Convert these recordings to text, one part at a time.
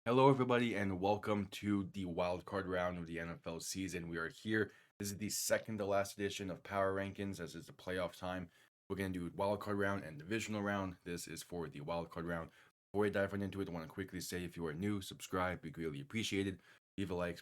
Hello, everybody, and welcome to the wild card round of the NFL season. We are here. This is the second to last edition of Power Rankings, as it's the playoff time. We're going to do wild card round and divisional round. This is for the wild card round. Before we dive right into it, I want to quickly say if you are new, subscribe. We greatly appreciate it. Leave a like,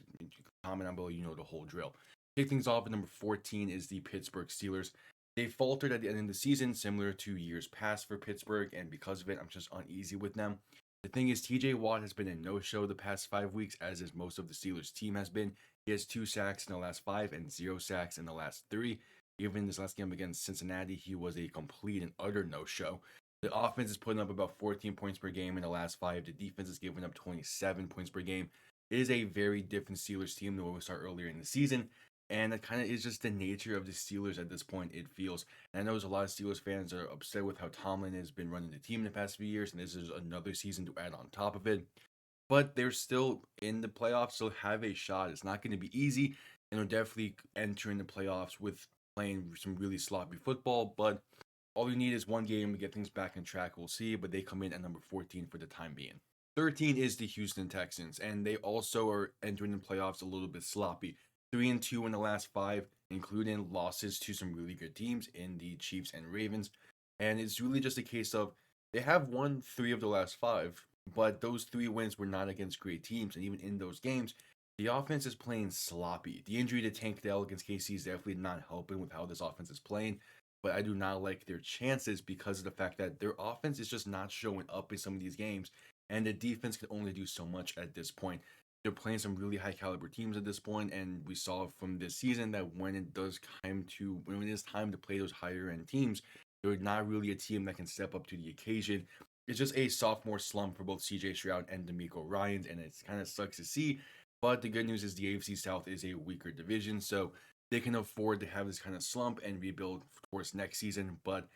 comment down below. You know the whole drill. Kick things off at number 14 is the Pittsburgh Steelers. They faltered at the end of the season, similar to years past for Pittsburgh, and because of it, I'm just uneasy with them. The thing is, TJ Watt has been a no show the past 5 weeks, as is most of the Steelers' team has been. He has 2 sacks in the last five and 0 sacks in the last three. Even in this last game against Cincinnati, he was a complete and utter no show. The offense is putting up about 14 points per game in the last five. The defense is giving up 27 points per game. It is a very different Steelers team than what we saw earlier in the season. And it kind of is just the nature of the Steelers at this point, it feels. And I know there's a lot of Steelers fans that are upset with how Tomlin has been running the team in the past few years, and this is another season to add on top of it. But they're still in the playoffs, so have a shot. It's not going to be easy, and they're definitely entering the playoffs with playing some really sloppy football. But all you need is one game to get things back on track. We'll see, but they come in at number 14 for the time being. 13 is the Houston Texans, and they also are entering the playoffs a little bit sloppy. 3-2 in the last five, including losses to some really good teams in the Chiefs and Ravens. And it's really just a case of they have won three of the last five, but those three wins were not against great teams. And even in those games, the offense is playing sloppy. The injury to Tank Dell against KC is definitely not helping with how this offense is playing. But I do not like their chances because of the fact that their offense is just not showing up in some of these games. And the defense can only do so much at this point. They're playing some really high caliber teams at this point, and we saw from this season that when it is time to play those higher end teams, they're not really a team that can step up to the occasion. It's just a sophomore slump for both CJ Stroud and D'Amico Ryans, and it kind of sucks to see. But the good news is the AFC South is a weaker division, so they can afford to have this kind of slump and rebuild towards next season. But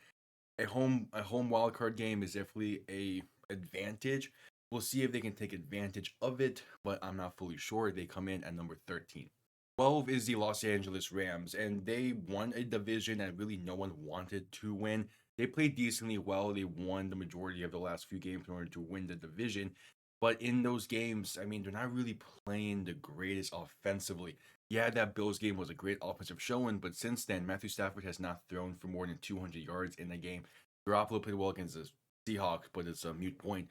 a home wildcard game is definitely a advantage. We'll see if they can take advantage of it, but I'm not fully sure. They come in at number 13. 12 is the Los Angeles Rams, and they won a division that really no one wanted to win. They played decently well. They won the majority of the last few games in order to win the division. But in those games, I mean, they're not really playing the greatest offensively. Yeah, that Bills game was a great offensive showing, but since then, Matthew Stafford has not thrown for more than 200 yards in a game. Garoppolo played well against the Seahawks, but it's a mute point.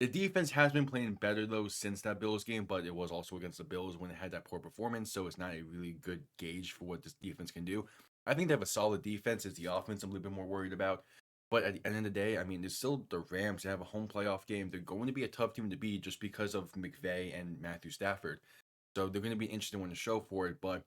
The defense has been playing better though since that Bills game, but it was also against the Bills when it had that poor performance, so it's not a really good gauge for what this defense can do. I think they have a solid defense. It's the offense I'm a little bit more worried about. But at the end of the day, I mean, there's still the Rams. They have a home playoff game. They're going to be a tough team to beat just because of McVay and Matthew Stafford. So they're going to be an interesting one to show for it. But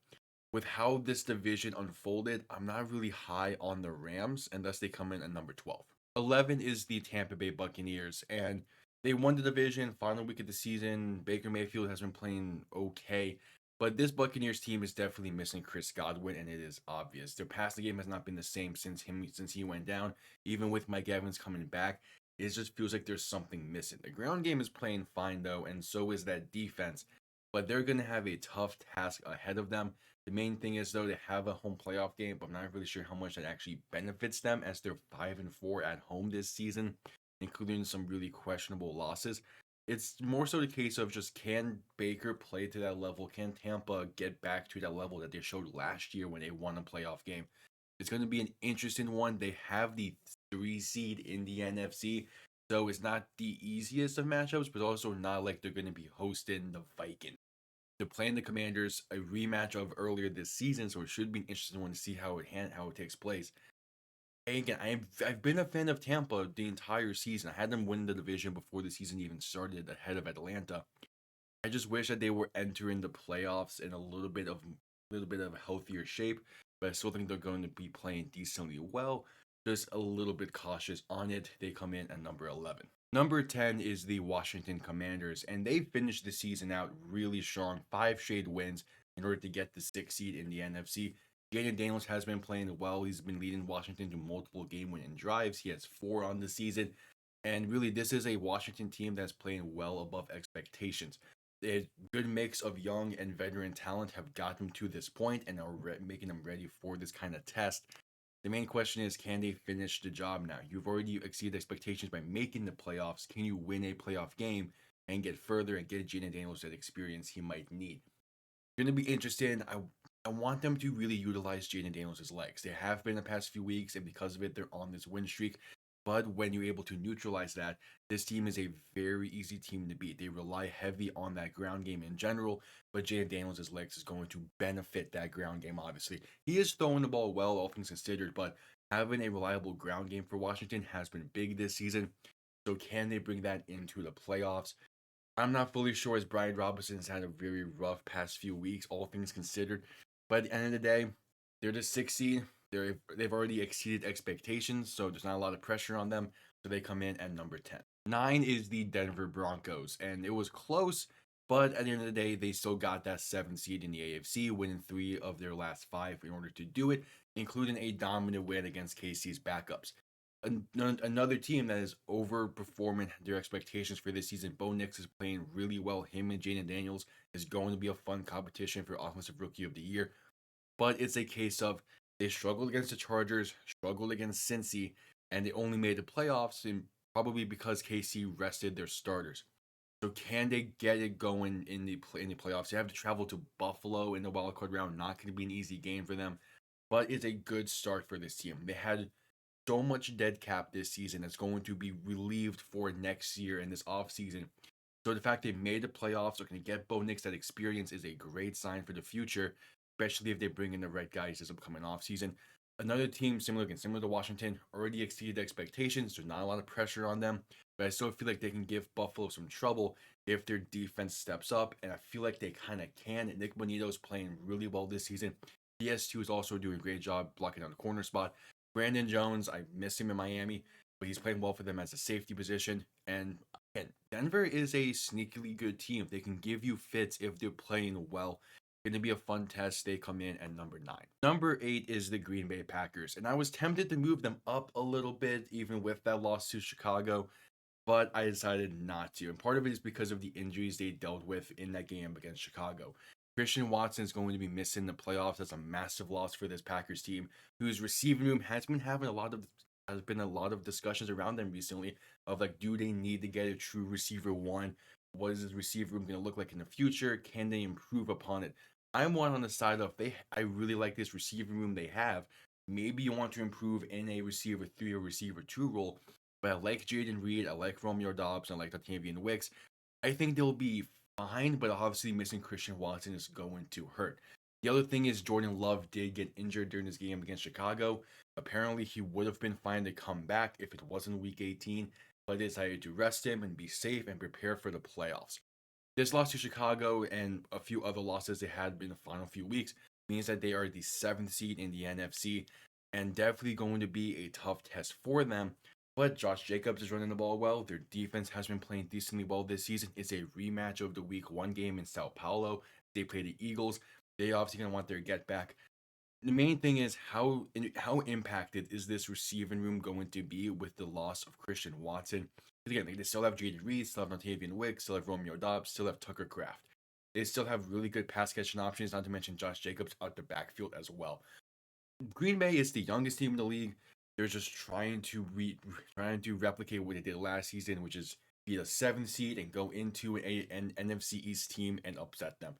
with how this division unfolded, I'm not really high on the Rams unless they come in at number 12. 11 is the Tampa Bay Buccaneers, and they won the division final week of the season. Baker Mayfield has been playing okay, but this Buccaneers team is definitely missing Chris Godwin, and it is obvious. Their passing game has not been the same since he went down. Even with Mike Evans coming back, it just feels like there's something missing. The ground game is playing fine though, and so is that defense. But they're gonna have a tough task ahead of them. The main thing is though they have a home playoff game, but I'm not really sure how much that actually benefits them as they're 5-4 at home this season, including some really questionable losses. It's more so the case of just can Baker play to that level? Can Tampa get back to that level that they showed last year when they won a playoff game? It's going to be an interesting one. They have the 3 seed in the NFC, so it's not the easiest of matchups, but also not like they're going to be hosting the Vikings. They're playing the Commanders, a rematch of earlier this season, so it should be an interesting one to see how it takes place. And again, I've been a fan of Tampa the entire season. I had them win the division before the season even started, ahead of Atlanta. I just wish that they were entering the playoffs in a little bit of a healthier shape, but I still think they're going to be playing decently well. Just a little bit cautious on it. They come in at number 11. Number 10 is the Washington Commanders, and they finished the season out really strong, five straight wins in order to get the 6 seed in the NFC. Jaden Daniels has been playing well. He's been leading Washington to multiple game-winning drives. He has 4 on the season, and really, this is a Washington team that's playing well above expectations. A good mix of young and veteran talent have got them to this point and are making them ready for this kind of test. The main question is, can they finish the job now? You've already exceeded expectations by making the playoffs. Can you win a playoff game? and get further and get Jaden Daniels that experience he might need. Going to be interesting. I want them to really utilize Jaden Daniels' legs. They have been the past few weeks, and because of it, they're on this win streak. But when you're able to neutralize that, this team is a very easy team to beat. They rely heavy on that ground game in general, but Jaden Daniels' legs is going to benefit that ground game, obviously. He is throwing the ball well, all things considered, but having a reliable ground game for Washington has been big this season. So can they bring that into the playoffs? I'm not fully sure, as Brian Robinson has had a very rough past few weeks, all things considered. But at the end of the day, they're the 6th seed. They've already exceeded expectations, so there's not a lot of pressure on them. So they come in at number 10. 9 is the Denver Broncos, and it was close, but at the end of the day, they still got that 7th seed in the AFC, winning 3 of their last 5 in order to do it, including a dominant win against KC's backups. Another team that is overperforming their expectations for this season. Bo Nix is playing really well. Him and Jaden Daniels is going to be a fun competition for Offensive Rookie of the Year. But it's a case of they struggled against the Chargers, struggled against Cincy, and they only made the playoffs, and probably because KC rested their starters. So can they get it going in the playoffs? They have to travel to Buffalo in the wild card round. Not going to be an easy game for them, but it's a good start for this team. They had so much dead cap this season that's going to be relieved for next year in this offseason. So the fact they made the playoffs, are going to get Bo Nix that experience, is a great sign for the future, especially if they bring in the right guys this upcoming offseason. Another team similar to Washington already exceeded expectations. There's not a lot of pressure on them, but I still feel like they can give Buffalo some trouble if their defense steps up, and I feel like they kind of can. Nick Bonito is playing really well this season. PS2 is also doing a great job blocking on the corner spot. Brandon Jones, I miss him in Miami, but he's playing well for them as a safety position. And again, Denver is a sneakily good team. They can give you fits if they're playing well. Going to be a fun test. They come in at number 9. Number 8 is the Green Bay Packers, and I was tempted to move them up a little bit, even with that loss to Chicago, but I decided not to. And part of it is because of the injuries they dealt with in that game against Chicago. Christian Watson is going to be missing the playoffs. That's a massive loss for this Packers team, whose receiving room has been having a lot of discussions around them recently of like, do they need to get a true receiver one? What is this receiver room going to look like in the future? Can they improve upon it? I'm one on the side of I really like this receiver room they have. Maybe you want to improve in a receiver 3 or receiver 2 role, but I like Jaden Reed, I like Romeo Doubs, and I like Dontayvion Wicks. I think they'll be fine, but obviously missing Christian Watson is going to hurt. The other thing is Jordan Love did get injured during this game against Chicago. Apparently, he would have been fine to come back if it wasn't week 18, but they decided to rest him and be safe and prepare for the playoffs. This loss to Chicago and a few other losses they had in the final few weeks means that they are the 7th seed in the NFC and definitely going to be a tough test for them. But Josh Jacobs is running the ball well. Their defense has been playing decently well this season. It's a rematch of the week 1 game in Sao Paulo. They play the Eagles. They obviously going to want their get back. The main thing is how impacted is this receiving room going to be with the loss of Christian Watson? Because again, they still have Jaden Reed, still have Dontayvion Wicks, still have Romeo Doubs, still have Tucker Kraft. They still have really good pass catching options, not to mention Josh Jacobs out the backfield as well. Green Bay is the youngest team in the league. They're just trying to replicate what they did last season, which is be the 7th seed and go into an NFC East team and upset them.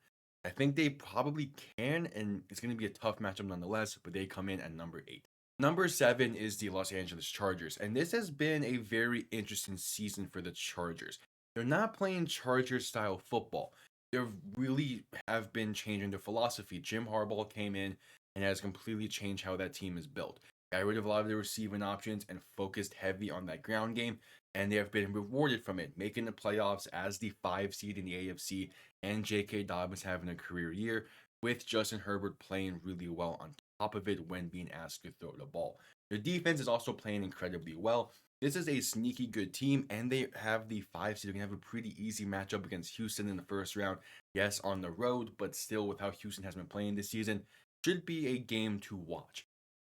I think they probably can, and it's going to be a tough matchup nonetheless, but they come in at number 8. Number 7 is the Los Angeles Chargers, and this has been a very interesting season for the Chargers. They're not playing Chargers-style football. They really have been changing their philosophy. Jim Harbaugh came in and has completely changed how that team is built. Got rid of a lot of the receiving options and focused heavy on that ground game, and they have been rewarded from it, making the playoffs as the 5 seed in the AFC, and J.K. Dobbins having a career year, with Justin Herbert playing really well on top of it when being asked to throw the ball. Their defense is also playing incredibly well. This is a sneaky good team, and they have the 5 seed. They can have a pretty easy matchup against Houston in the first round. Yes, on the road, but still with how Houston has been playing this season, should be a game to watch.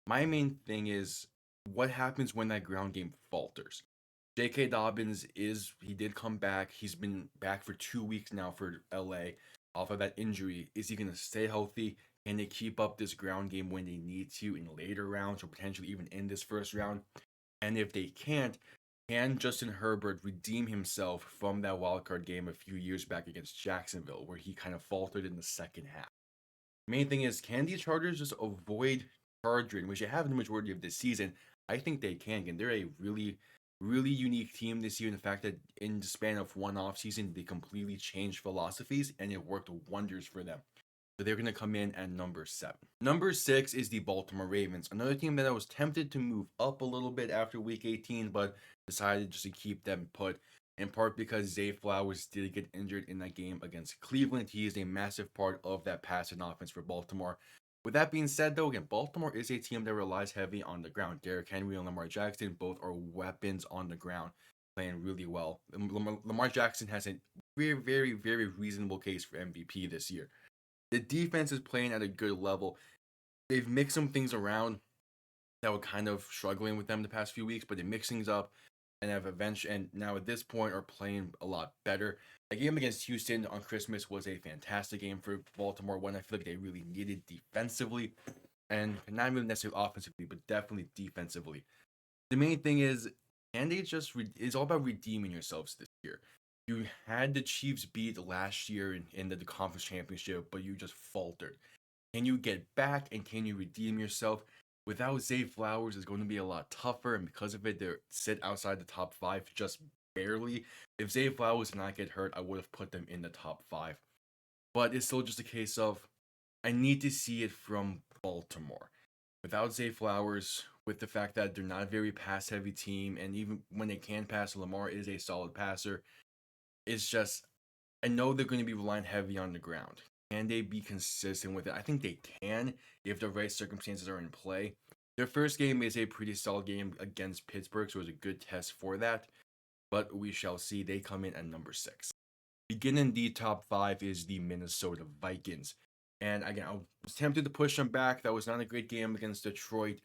My main thing is what happens when that ground game falters. J.K. Dobbins he did come back. He's been back for 2 weeks now for LA off of that injury. Is he going to stay healthy? Can they keep up this ground game when they need to in later rounds or potentially even in this first round? And if they can't, Can Justin Herbert redeem himself from that wildcard game a few years back against Jacksonville, where he kind of faltered in the second half? Main thing is, can the Chargers just avoid charging, which they have the majority of this season? I think they can. And they're a really, really unique team this year in the fact that in the span of one offseason, they completely changed philosophies and it worked wonders for them. So they're going to come in at number 7. Number 6 is the Baltimore Ravens, another team that I was tempted to move up a little bit after week 18, but decided just to keep them put, in part because Zay Flowers did get injured in that game against Cleveland. He is a massive part of that passing offense for Baltimore. With that being said, though, again, Baltimore is a team that relies heavy on the ground. Derrick Henry and Lamar Jackson both are weapons on the ground, playing really well. Lamar Jackson has a very, very, very reasonable case for MVP this year. The defense is playing at a good level. They've mixed some things around that were kind of struggling with them the past few weeks, but they mix things up and have eventually, and now at this point are playing a lot better. The game against Houston on Christmas was a fantastic game for Baltimore, one I feel like they really needed defensively, and not even necessarily offensively, but definitely defensively. The main thing is, and it's all about redeeming yourselves this year. You had the Chiefs beat last year in the conference championship, but you just faltered. Can you get back and can you redeem yourself? Without Zay Flowers, it's going to be a lot tougher, and because of it, they sit outside the top 5 just barely. If Zay Flowers did not get hurt, I would have put them in the top 5. But it's still just a case of I need to see it from Baltimore. Without Zay Flowers, with the fact that they're not a very pass heavy team, and even when they can pass, Lamar is a solid passer. It's just, I know they're going to be relying heavy on the ground. Can they be consistent with it? I think they can if the right circumstances are in play. Their first game is a pretty solid game against Pittsburgh, so it was a good test for that. But we shall see. They come in at number 6. Beginning the top 5 is the Minnesota Vikings. And again, I was tempted to push them back. That was not a great game against Detroit.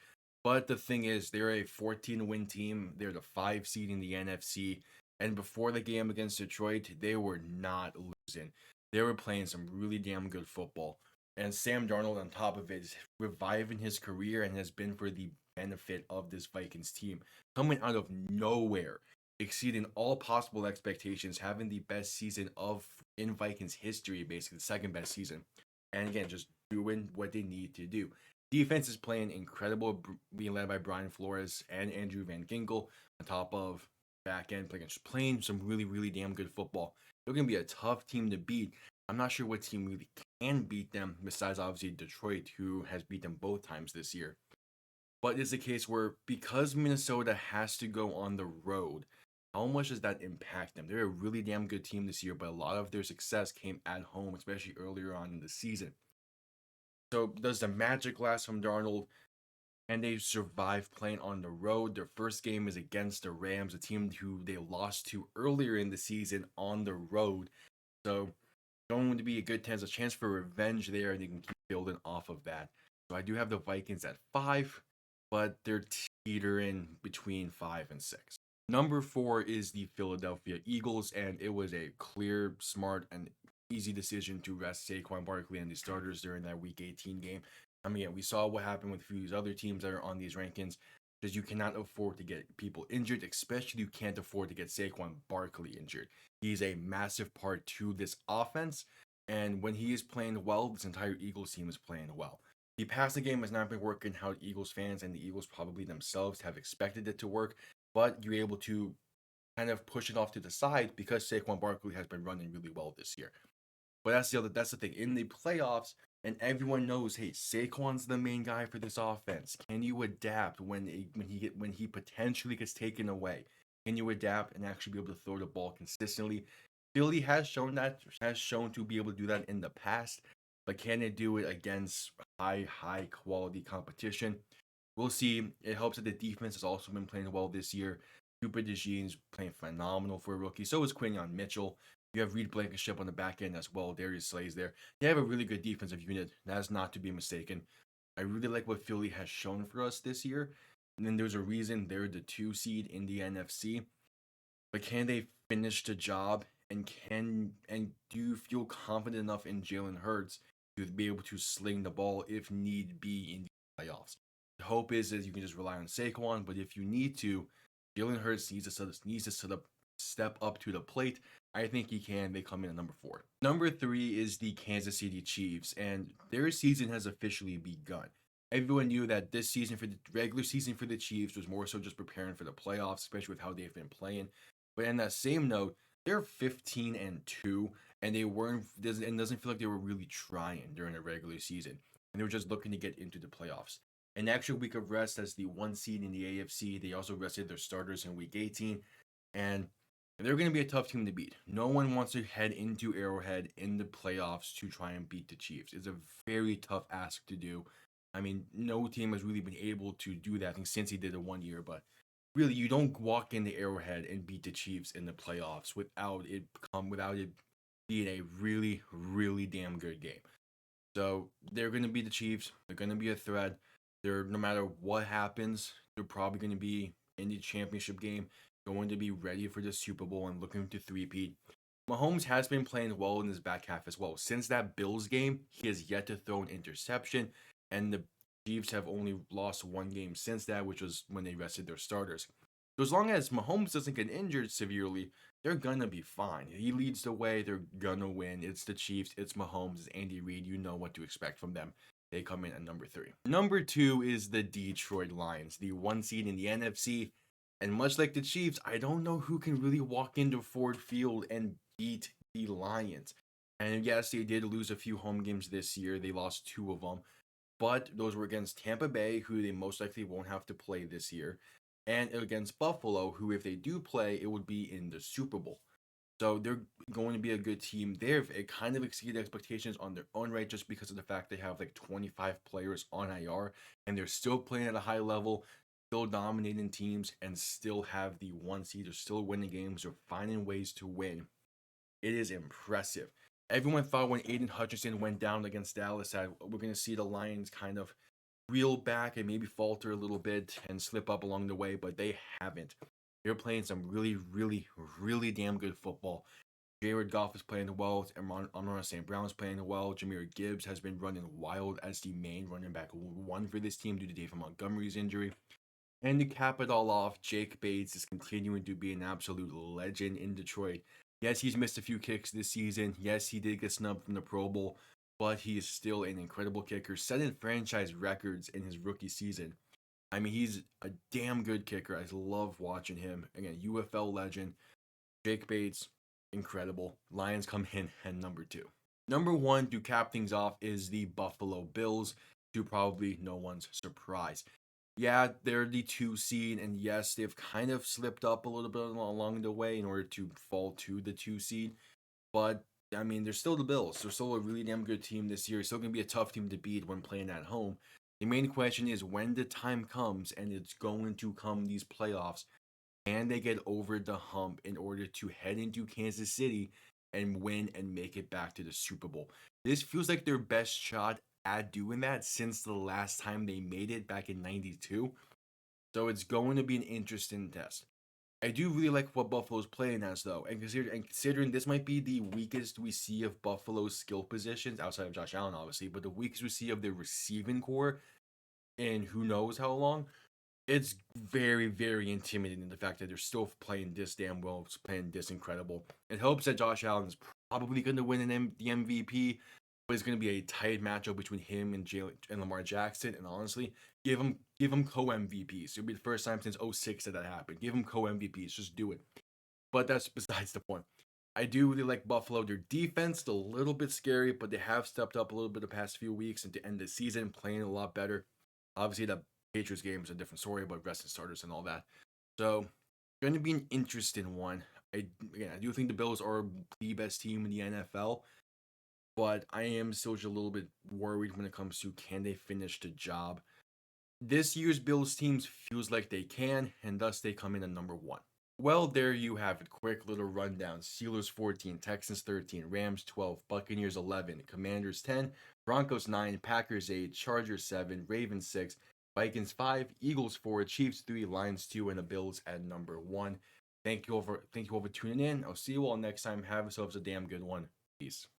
But the thing is, they're a 14-win team. They're the 5 seed in the NFC. And before the game against Detroit, they were not losing. They were playing some really damn good football. And Sam Darnold, on top of it, is reviving his career and has been for the benefit of this Vikings team. Coming out of nowhere, exceeding all possible expectations, having the best season in Vikings history, basically the second best season. And again, just doing what they need to do. Defense is playing incredible, being led by Brian Flores and Andrew Van Ginkel, on top of back end playing some really, really damn good football. They're going to be a tough team to beat. I'm not sure what team really can beat them, besides obviously Detroit, who has beat them both times this year. But it's a case where because Minnesota has to go on the road, how much does that impact them? They're a really damn good team this year, but a lot of their success came at home, especially earlier on in the season. So does the magic last from Darnold? And they survive playing on the road. Their first game is against the Rams, a team who they lost to earlier in the season on the road. So going to be a good chance, a chance for revenge there, and they can keep building off of that. So I do have the Vikings at 5, but they're teetering between 5 and 6. Number 4 is the Philadelphia Eagles, and it was a clear, smart, and easy decision to rest Saquon Barkley and the starters during that Week 18 game. I mean, we saw what happened with a few of these other teams that are on these rankings, because you cannot afford to get people injured, especially you can't afford to get Saquon Barkley injured. He's a massive part to this offense, and when he is playing well, this entire Eagles team is playing well. The passing game has not been working how Eagles fans and the Eagles probably themselves have expected it to work, but you're able to kind of push it off to the side because Saquon Barkley has been running really well this year. But that's the thing. In the playoffs, and everyone knows, hey, Saquon's the main guy for this offense. Can you adapt when he potentially gets taken away? Can you adapt and actually be able to throw the ball consistently? Philly has shown to be able to do that in the past, but can it do it against high quality competition? We'll see. It helps that the defense has also been playing well this year. Cooper DeJean's playing phenomenal for a rookie. So is Quinyon Mitchell. You have Reed Blankenship on the back end as well. Darius Slay's there. They have a really good defensive unit. That is not to be mistaken. I really like what Philly has shown for us this year. And then there's a reason they're the 2 seed in the NFC. But can they finish the job? And do you feel confident enough in Jalen Hurts to be able to sling the ball if need be in the playoffs? The hope is you can just rely on Saquon, but if you need to, Jalen Hurts needs to step up to the plate. I think he can. They come in at number 4. Number 3 is the Kansas City Chiefs, and their season has officially begun. Everyone knew that this season, for the regular season for the Chiefs, was more so just preparing for the playoffs, especially with how they've been playing. But in that same note, they're 15-2, and they weren't. It doesn't feel like they were really trying during the regular season, and they were just looking to get into the playoffs. An extra week of rest as the 1 seed in the AFC. They also rested their starters in Week 18, and they're going to be a tough team to beat. No one wants to head into Arrowhead in the playoffs to try and beat the Chiefs. It's a very tough ask to do. I mean, no team has really been able to do that. I think since he did it 1 year, but really, you don't walk into Arrowhead and beat the Chiefs in the playoffs without it being a really, really damn good game. So they're going to be the Chiefs. They're going to be a threat. They're, no matter what happens, they're probably going to be in the championship game, going to be ready for the Super Bowl and looking to three-peat. Mahomes has been playing well in his back half as well. Since that Bills game, he has yet to throw an interception, and the Chiefs have only lost 1 game since that, which was when they rested their starters. So as long as Mahomes doesn't get injured severely, they're gonna be fine. He leads the way, they're gonna win. It's the Chiefs, it's Mahomes, it's Andy Reid. You know what to expect from them. They come in at number 3. Number 2 is the Detroit Lions, the 1 seed in the NFC. And much like the Chiefs, I don't know who can really walk into Ford Field and beat the Lions. And yes, they did lose a few home games this year. They lost 2 of them. But those were against Tampa Bay, who they most likely won't have to play this year, and against Buffalo, who, if they do play, it would be in the Super Bowl. So they're going to be a good team. It kind of exceeded expectations on their own right, just because of the fact they have like 25 players on IR, and they're still playing at a high level, still dominating teams, and still have the 1 seed. They're still winning games. They're finding ways to win. It is impressive. Everyone thought when Aiden Hutchinson went down against Dallas that we're going to see the Lions kind of reel back and maybe falter a little bit and slip up along the way, but they haven't. They're playing some really, really, really damn good football. Jared Goff is playing well. Amon St. Brown is playing well. Jahmyr Gibbs has been running wild as the main running back 1 for this team due to David Montgomery's injury. And to cap it all off, Jake Bates is continuing to be an absolute legend in Detroit. Yes, he's missed a few kicks this season. Yes, he did get snubbed from the Pro Bowl, but he is still an incredible kicker, setting franchise records in his rookie season. I mean, he's a damn good kicker. I love watching him. Again, UFL legend. Jake Bates, incredible. Lions come in at number 2. Number 1 to cap things off is the Buffalo Bills, to probably no one's surprise. Yeah, they're the 2 seed, and yes, they've kind of slipped up a little bit along the way in order to fall to the 2 seed. But I mean, they're still the Bills. They're still a really damn good team this year. It's still going to be a tough team to beat when playing at home. The main question is when the time comes, and it's going to come these playoffs, can they get over the hump in order to head into Kansas City and win and make it back to the Super Bowl? This feels like their best shot at doing that since the last time they made it back in 92. So it's going to be an interesting test. I do really like what Buffalo's playing as, though, and considering this might be the weakest we see of Buffalo's skill positions, outside of Josh Allen, obviously, but the weakest we see of their receiving core in who knows how long, it's very, very intimidating, the fact that they're still playing this damn well, playing this incredible. It helps that Josh Allen is probably going to win the MVP, but it's going to be a tight matchup between him and Lamar Jackson. And honestly, give him co-MVPs. It'll be the first time since 06 that happened. Give him co-MVPs. Just do it. But that's besides the point. I do really like Buffalo. Their defense is a little bit scary, but they have stepped up a little bit the past few weeks and to end the season playing a lot better. Obviously, the Patriots game is a different story about resting starters and all that. So, going to be an interesting one. I do think the Bills are the best team in the NFL, but I am still just a little bit worried when it comes to can they finish the job. This year's Bills teams feels like they can, and thus they come in at number 1. Well, there you have it. Quick little rundown. Steelers 14, Texans 13, Rams 12, Buccaneers 11, Commanders 10, Broncos 9, Packers 8, Chargers 7, Ravens 6, Vikings 5, Eagles 4, Chiefs 3, Lions 2, and the Bills at number 1. Thank you all for tuning in. I'll see you all next time. Have yourselves a damn good one. Peace.